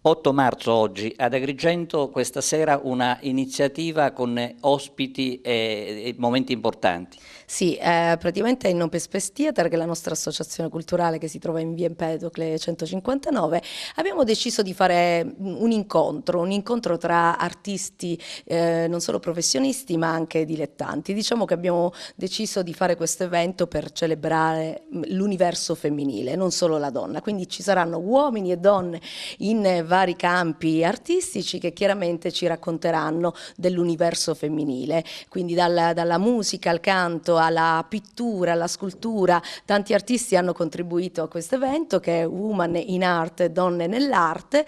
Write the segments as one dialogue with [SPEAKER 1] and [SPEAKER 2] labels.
[SPEAKER 1] 8 marzo oggi ad Agrigento, questa sera una iniziativa con ospiti e momenti importanti.
[SPEAKER 2] Sì, praticamente in Nopespes Theater, che è la nostra associazione culturale che si trova in via Empedocle 159, abbiamo deciso di fare un incontro tra artisti non solo professionisti ma anche dilettanti. Diciamo che abbiamo deciso di fare questo evento per celebrare l'universo femminile, non solo la donna, quindi ci saranno uomini e donne in vari campi artistici che chiaramente ci racconteranno dell'universo femminile, quindi dalla musica al canto alla pittura, alla scultura. Tanti artisti hanno contribuito a questo evento che è Woman in Art, Donne nell'arte,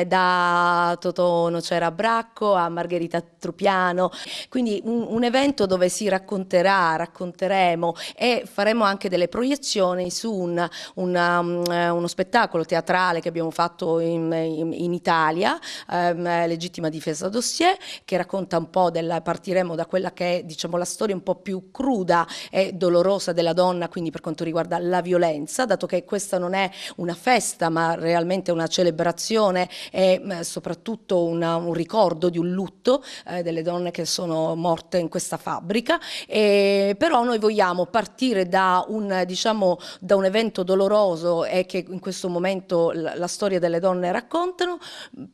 [SPEAKER 2] da Totò Nocera Bracco a Margherita Trupiano, quindi un evento dove si racconteremo e faremo anche delle proiezioni su uno spettacolo teatrale che abbiamo fatto in Italia, Legittima difesa dossier, che racconta un po' partiremo da quella che è, diciamo, la storia un po' più cruda e dolorosa della donna, quindi per quanto riguarda la violenza, dato che questa non è una festa ma realmente una celebrazione e soprattutto un ricordo di un lutto delle donne che sono morte in questa fabbrica. Però noi vogliamo partire diciamo, da un evento doloroso e che in questo momento la storia delle donne raccontano,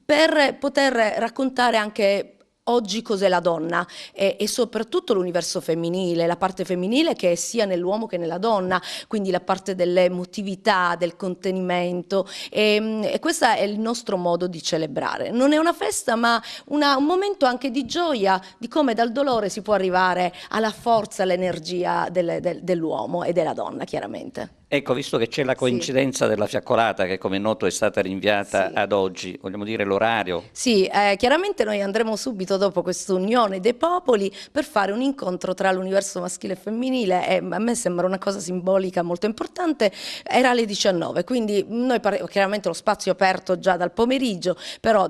[SPEAKER 2] per poter raccontare anche oggi cos'è la donna e soprattutto l'universo femminile, la parte femminile che è sia nell'uomo che nella donna, quindi la parte dell'emotività, del contenimento, e questo è il nostro modo di celebrare. Non è una festa ma un momento anche di gioia, di come dal dolore si può arrivare alla forza, all'energia dell'uomo e della donna, chiaramente.
[SPEAKER 1] Ecco, visto che c'è la
[SPEAKER 2] Sì.
[SPEAKER 1] coincidenza della fiaccolata che come è noto è stata rinviata
[SPEAKER 2] Sì.
[SPEAKER 1] ad oggi, vogliamo dire l'orario?
[SPEAKER 2] Sì, chiaramente noi andremo subito dopo questa unione dei popoli per fare un incontro tra l'universo maschile e femminile e a me sembra una cosa simbolica molto importante. Era alle 19, quindi noi chiaramente lo spazio è aperto già dal pomeriggio, però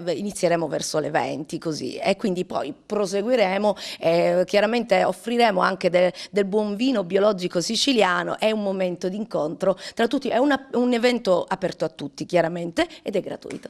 [SPEAKER 2] inizieremo verso le 20 così, e quindi poi proseguiremo, chiaramente offriremo anche del buon vino biologico siciliano. È un momento di incontro tra tutti, è un evento aperto a tutti chiaramente ed è gratuito.